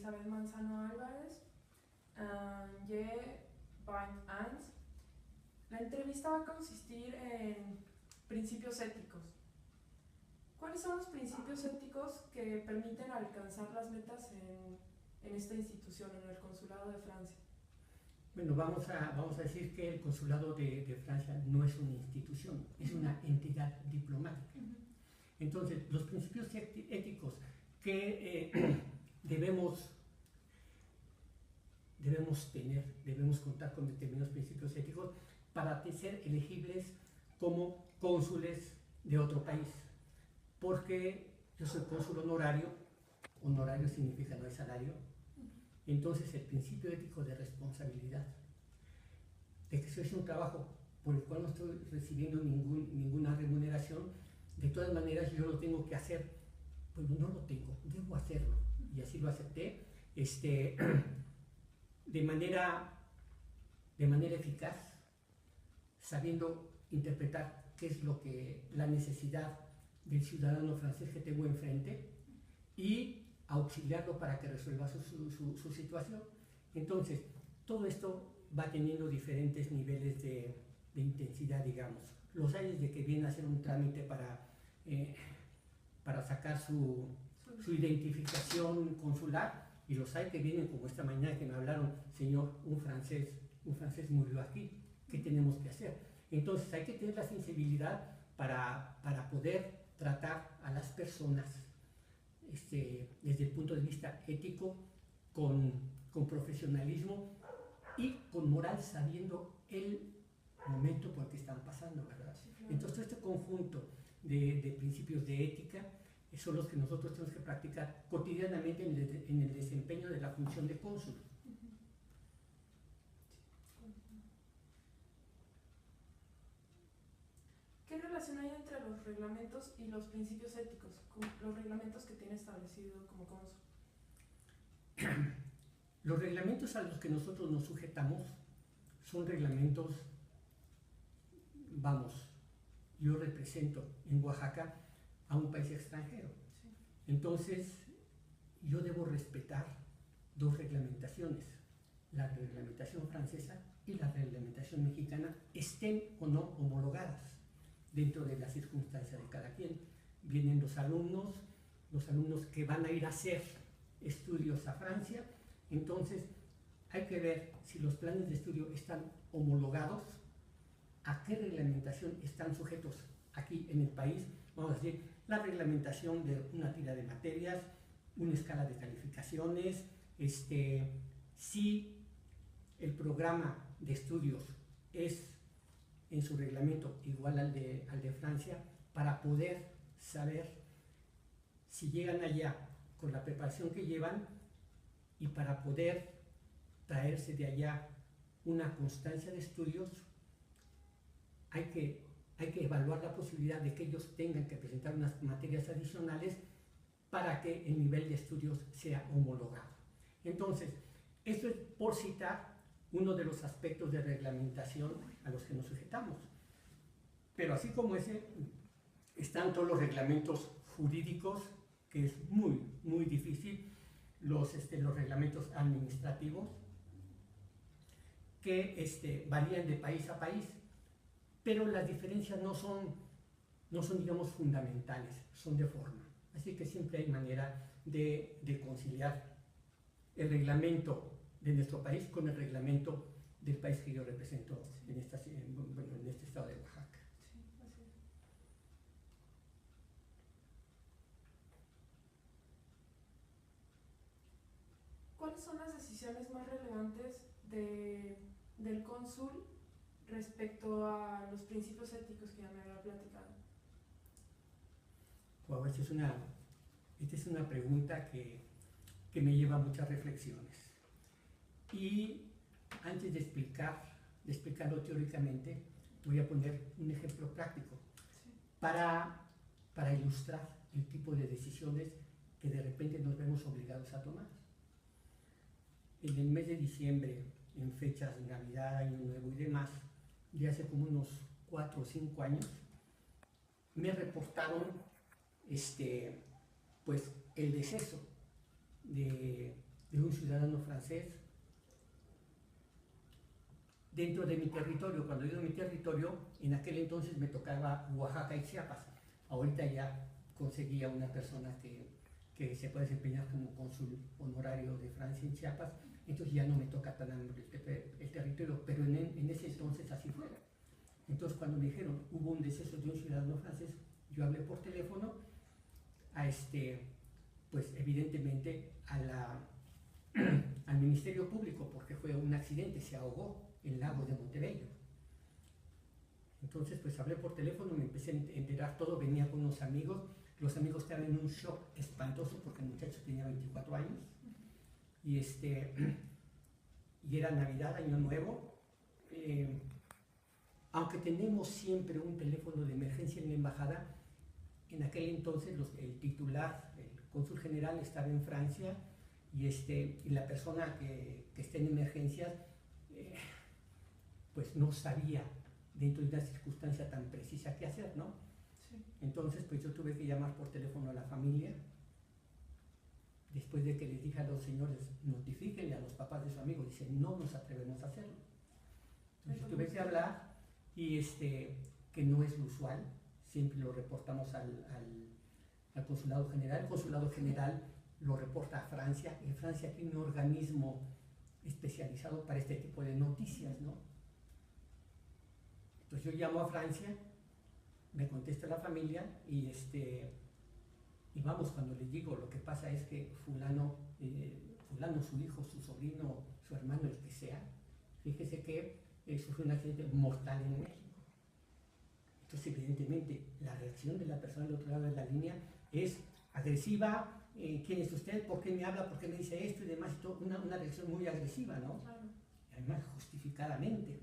Elizabeth Manzano Álvarez y Van Ans. La entrevista va a consistir en principios éticos. ¿Cuáles son los principios éticos que permiten alcanzar las metas en esta institución, en el Consulado de Francia? Bueno, vamos a decir que el Consulado de Francia no es una institución, es una entidad diplomática. Entonces, los principios éticos que debemos tener, debemos contar con determinados principios éticos para ser elegibles como cónsules de otro país. Porque yo soy cónsul honorario, honorario significa no hay salario, entonces el principio ético de responsabilidad, de que estoy haciendo un trabajo por el cual no estoy recibiendo ninguna remuneración, de todas maneras yo lo tengo que hacer, pues no lo tengo, debo hacerlo, y así lo acepté, de manera eficaz, sabiendo interpretar qué es lo que la necesidad del ciudadano francés que tengo enfrente y auxiliarlo para que resuelva su situación. Entonces, todo esto va teniendo diferentes niveles de intensidad, digamos. Los hay desde que viene a hacer un trámite para sacar su identificación consular, y los hay que vienen como esta mañana que me hablaron, señor, un francés murió aquí, ¿qué tenemos que hacer? Entonces hay que tener la sensibilidad para poder tratar a las personas desde el punto de vista ético, con profesionalismo y con moral, sabiendo el momento por el que están pasando, ¿verdad? Sí, claro. Entonces este conjunto de principios de ética son los que nosotros tenemos que practicar cotidianamente en el desempeño de la función de cónsul. ¿Qué relación hay entre los reglamentos y los principios éticos, los reglamentos que tiene establecido como cónsul? Los reglamentos a los que nosotros nos sujetamos son reglamentos, vamos, yo represento en Oaxaca a un país extranjero. Sí. Entonces, yo debo respetar dos reglamentaciones, la reglamentación francesa y la reglamentación mexicana, estén o no homologadas dentro de las circunstancias de cada quien. Vienen los alumnos que van a ir a hacer estudios a Francia, entonces hay que ver si los planes de estudio están homologados, a qué reglamentación están sujetos aquí en el país. Vamos a decir, la reglamentación de una tira de materias, una escala de calificaciones, si el programa de estudios es en su reglamento igual al de Francia, para poder saber si llegan allá con la preparación que llevan y para poder traerse de allá una constancia de estudios, hay que evaluar la posibilidad de que ellos tengan que presentar unas materias adicionales para que el nivel de estudios sea homologado. Entonces, esto es por citar uno de los aspectos de reglamentación a los que nos sujetamos. Pero así como ese, están todos los reglamentos jurídicos, que es muy, muy difícil, los reglamentos administrativos, que varían de país a país, pero las diferencias no son, digamos, fundamentales, son de forma. Así que siempre hay manera de conciliar el reglamento de nuestro país con el reglamento del país que yo represento en este estado de Oaxaca. Sí, así es. ¿Cuáles son las decisiones más relevantes del cónsul respecto a los principios éticos que ya me había platicado? Wow, esta es una pregunta que me lleva a muchas reflexiones. Y antes de explicarlo teóricamente, voy a poner un ejemplo práctico. Sí. para ilustrar el tipo de decisiones que de repente nos vemos obligados a tomar. En el mes de diciembre, en fechas de Navidad, Año Nuevo y demás, de hace como unos 4 o 5 años, me reportaron pues el deceso de de un ciudadano francés dentro de mi territorio. Cuando digo mi territorio, en aquel entonces me tocaba Oaxaca y Chiapas. Ahorita ya conseguía una persona que se puede desempeñar como cónsul honorario de Francia en Chiapas, entonces ya no me toca tan amplio el territorio, pero en ese entonces así fue. Entonces cuando me dijeron hubo un deceso de un ciudadano francés, yo hablé por teléfono a pues evidentemente al Ministerio Público, porque fue un accidente, se ahogó en Lagos de Montebello. Entonces pues hablé por teléfono, me empecé a enterar todo, venía con unos amigos, los amigos estaban en un shock espantoso porque el muchacho tenía 24 años y, y era Navidad, Año Nuevo. Aunque tenemos siempre un teléfono de emergencia en la embajada, en aquel entonces el titular, el cónsul general, estaba en Francia y la persona que está en emergencias pues no sabía dentro de una circunstancia tan precisa qué hacer, ¿no? Sí. Entonces pues yo tuve que llamar por teléfono a la familia, después de que les dije a los señores, notifíquenle a los papás de su amigo, dicen, no nos atrevemos a hacerlo. Entonces tuve que hablar y que no es lo usual, siempre lo reportamos al consulado general. El consulado general lo reporta a Francia. En Francia tiene un organismo especializado para este tipo de noticias, ¿no? Entonces yo llamo a Francia, me contesta la familia y vamos, cuando les digo, lo que pasa es que fulano, su hijo, su sobrino, su hermano, el que sea, fíjese que sufrió un accidente mortal en México. Entonces, evidentemente, la reacción de la persona del otro lado de la línea es agresiva. ¿Quién es usted? ¿Por qué me habla? ¿Por qué me dice esto? Y demás, y todo, una reacción muy agresiva, ¿no? Claro. Además, justificadamente.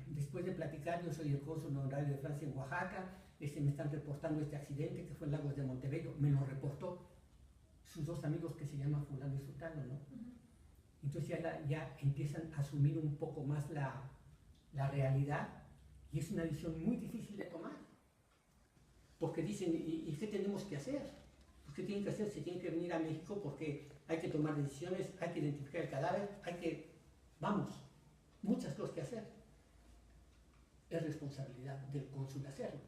Después de platicar, yo soy el cónsul honorario de Francia en Oaxaca, me están reportando este accidente que fue en Lagos de Montebello, me lo reportó sus dos amigos que se llaman fulano y sultano, ¿no? Entonces ya empiezan a asumir un poco más la realidad y es una decisión muy difícil de tomar, porque dicen, ¿y qué tenemos que hacer? Pues, ¿qué tienen que hacer? Se tienen que venir a México porque hay que tomar decisiones, hay que identificar el cadáver, muchas cosas que hacer. Es responsabilidad del cónsul hacerlo,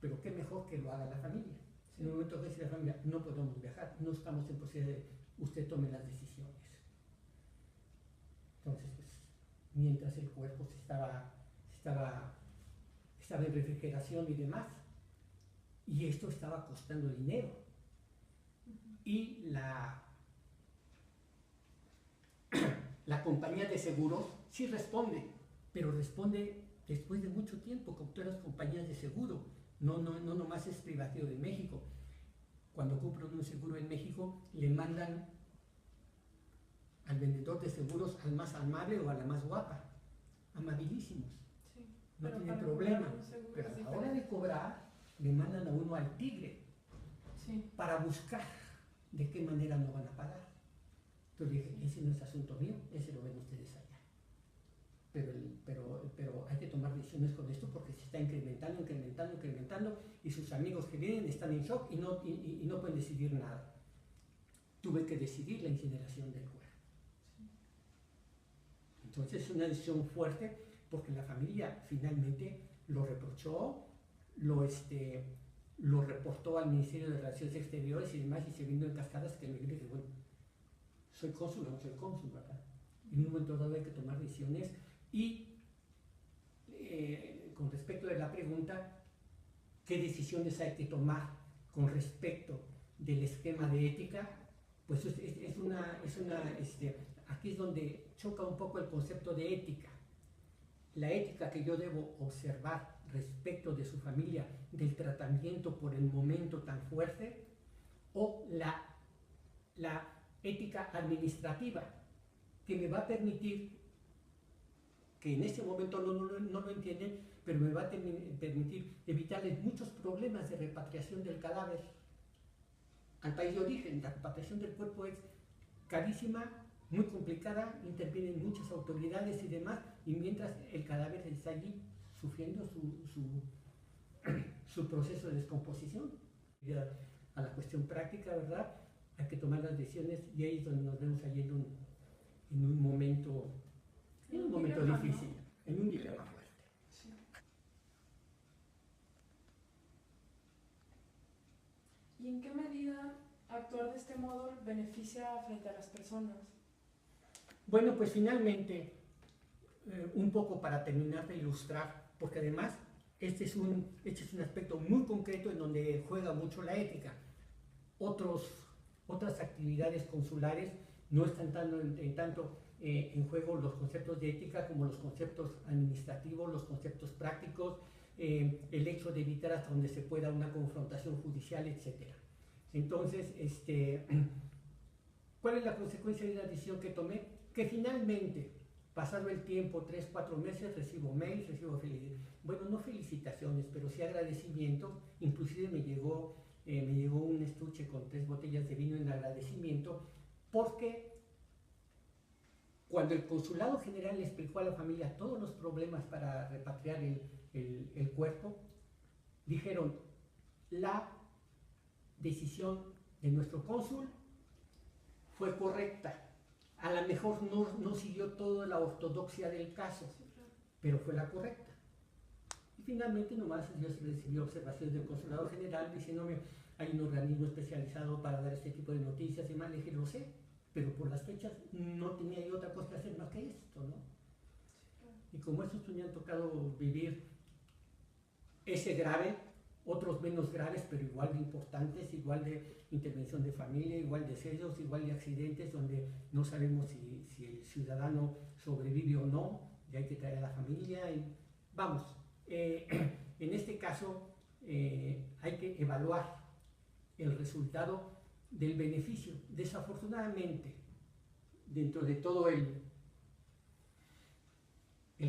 pero qué mejor que lo haga la familia. Si en un momento que dice la familia, no podemos viajar, no estamos en posibilidad de usted tome las decisiones. Entonces, pues, mientras el cuerpo estaba en refrigeración y demás, y esto estaba costando dinero. Y la compañía de seguros sí responde, pero responde después de mucho tiempo, con todas las compañías de seguro. No nomás es Privateo de México. Cuando compran un seguro en México, le mandan al vendedor de seguros al más amable o a la más guapa. Amabilísimos. Sí, no pero tiene para problema. cobrar un seguro Pero es a la hora de cobrar, le mandan a uno al tigre Sí. para buscar de qué manera no van a pagar. Entonces dije, ese no es asunto mío, ese lo ven ustedes allá. Pero hay que tomar decisiones con esto porque se está incrementando y sus amigos que vienen están en shock y no pueden decidir nada. Tuve que decidir la incineración del cuerpo. Entonces es una decisión fuerte porque la familia finalmente lo reprochó, lo reportó al Ministerio de Relaciones Exteriores y demás, y se vino en cascadas que me dije, bueno, soy cónsul o no soy cónsul, ¿verdad? En un momento dado hay que tomar decisiones y con respecto de la pregunta, ¿qué decisiones hay que tomar con respecto del esquema de ética? Pues aquí es donde choca un poco el concepto de ética. La ética que yo debo observar respecto de su familia, del tratamiento por el momento tan fuerte, o la ética administrativa, que me va a permitir, que en este momento no lo entienden, pero me va a permitir evitarles muchos problemas de repatriación del cadáver al país de origen. La repatriación del cuerpo es carísima, muy complicada, intervienen muchas autoridades y demás, y mientras el cadáver está allí sufriendo su proceso de descomposición. A la cuestión práctica, ¿verdad? hay que tomar las decisiones y ahí es donde nos vemos ahí en un momento, difícil, ¿no? En un dilema fuerte. Sí. ¿Y en qué medida actuar de este modo beneficia frente a las personas? Bueno, pues finalmente, un poco para terminar de ilustrar, porque además este es un aspecto muy concreto en donde juega mucho la ética. Otras actividades consulares no están tanto en juego los conceptos de ética como los conceptos administrativos, los conceptos prácticos, el hecho de evitar hasta donde se pueda una confrontación judicial, etc. Entonces, ¿cuál es la consecuencia de la decisión que tomé? Que finalmente, pasado el tiempo, 3, 4 meses, recibo mails, bueno, no felicitaciones, pero sí agradecimiento. Inclusive me llegó un estuche con 3 botellas de vino en agradecimiento, porque cuando el Consulado General le explicó a la familia todos los problemas para repatriar el cuerpo, dijeron, la decisión de nuestro cónsul fue correcta. A lo mejor no siguió toda la ortodoxia del caso, pero fue la correcta. Y finalmente nomás yo recibí observaciones del Consulado General diciéndome, hay un organismo especializado para dar este tipo de noticias y más. Le dije, lo sé, pero por las fechas no tenía yo otra cosa que hacer más que esto, ¿no? Y como estos pues, me han tocado vivir ese grave, otros menos graves, pero igual de importantes, igual de intervención de familia, igual de sellos, igual de accidentes, donde no sabemos si el ciudadano sobrevive o no, y hay que traer a la familia. Y, vamos, en este caso hay que evaluar el resultado del beneficio. Desafortunadamente, dentro de todo el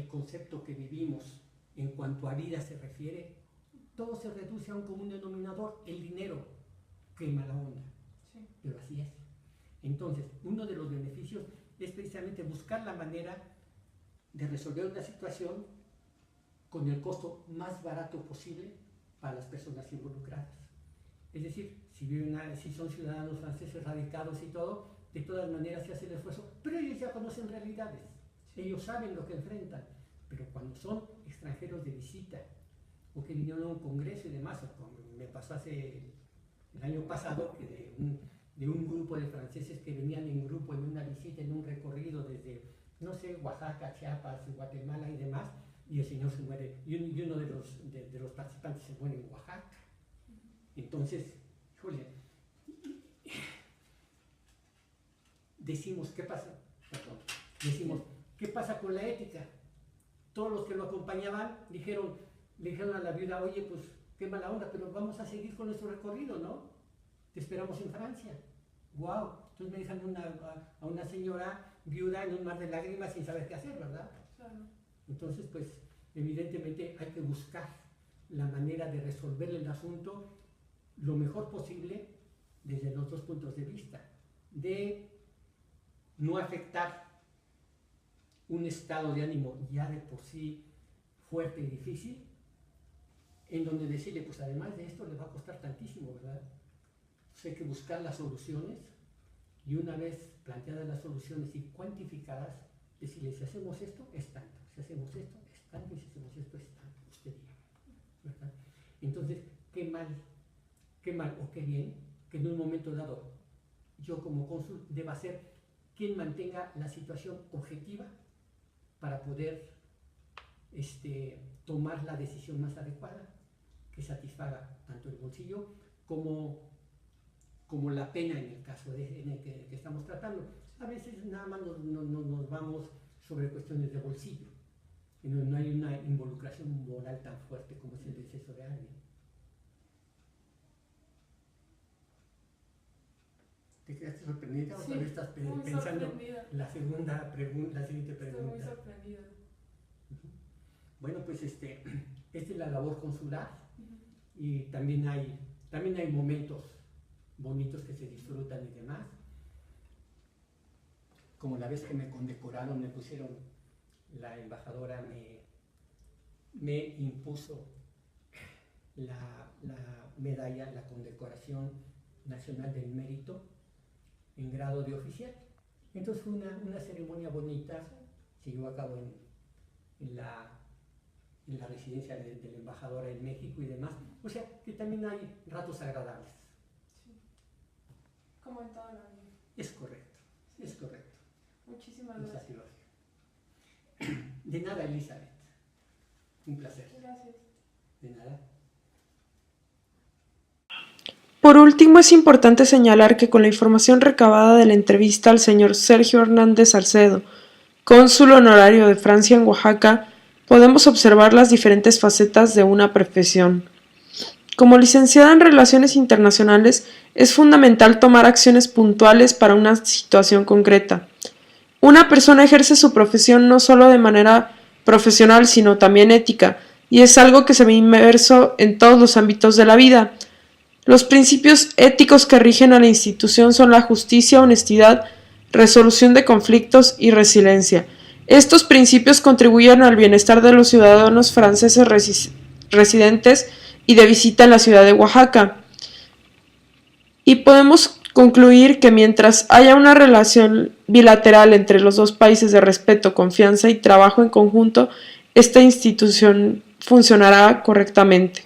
concepto que vivimos en cuanto a vida se refiere, todo se reduce a un común denominador, el dinero. Qué mala onda. Sí. Pero así es. Entonces, uno de los beneficios es precisamente buscar la manera de resolver una situación con el costo más barato posible para las personas involucradas. Es decir, si son ciudadanos franceses radicados y todo, de todas maneras se hace el esfuerzo, pero ellos ya conocen realidades, ellos saben lo que enfrentan, pero cuando son extranjeros de visita, o que vinieron a un congreso y demás, como me pasó el año pasado, que de un grupo de franceses que venían en grupo en una visita, en un recorrido desde, no sé, Oaxaca, Chiapas, Guatemala y demás, y el señor se muere, y uno de los participantes se muere en Oaxaca. Entonces, híjole, decimos, ¿qué pasa? Decimos, ¿qué pasa con la ética? Todos los que lo acompañaban le dijeron a la viuda, oye, pues qué mala onda, pero vamos a seguir con nuestro recorrido, ¿no? Te esperamos en Francia. ¡Wow! Entonces me dejan a una señora viuda en un mar de lágrimas sin saber qué hacer, ¿verdad? Claro. Entonces, pues, evidentemente hay que buscar la manera de resolver el asunto lo mejor posible desde los dos puntos de vista, de no afectar un estado de ánimo ya de por sí fuerte y difícil, en donde decirle, pues además de esto le va a costar tantísimo, ¿verdad? Entonces hay que buscar las soluciones y una vez planteadas las soluciones y cuantificadas, decirle, si hacemos esto, es tanto, si hacemos esto, es tanto, y si hacemos esto, es tanto, usted diga, ¿verdad? Entonces, qué mal o qué bien que en un momento dado yo como cónsul deba ser quien mantenga la situación objetiva para poder tomar la decisión más adecuada que satisfaga tanto el bolsillo como la pena en el caso en el que estamos tratando. A veces nada más nos vamos sobre cuestiones de bolsillo, y no hay una involucración moral tan fuerte como es el deceso de alguien. ¿Te quedaste sorprendida o todavía estás pensando la siguiente pregunta? Estoy muy sorprendida. Bueno, pues esta es la labor consular, y también hay momentos bonitos que se disfrutan y demás. Como la vez que me condecoraron, me pusieron, la embajadora me impuso la medalla, la condecoración nacional del mérito, en grado de oficial. Entonces fue una ceremonia bonita, se llevó a cabo en la residencia de la embajadora en México y demás. O sea, que también hay ratos agradables. Sí. Como en toda la vida. Es correcto, es correcto. Muchísimas Es gracias. así lo hace. De nada, Elizabeth. Un placer. Gracias. De nada. Por último, es importante señalar que con la información recabada de la entrevista al señor Sergio Hernández Salcedo, cónsul honorario de Francia en Oaxaca, podemos observar las diferentes facetas de una profesión. Como licenciada en Relaciones Internacionales, es fundamental tomar acciones puntuales para una situación concreta. Una persona ejerce su profesión no solo de manera profesional, sino también ética, y es algo que se ve inmerso en todos los ámbitos de la vida. Los principios éticos que rigen a la institución son la justicia, honestidad, resolución de conflictos y resiliencia. Estos principios contribuyen al bienestar de los ciudadanos franceses residentes y de visita en la ciudad de Oaxaca. Y podemos concluir que mientras haya una relación bilateral entre los dos países de respeto, confianza y trabajo en conjunto, esta institución funcionará correctamente.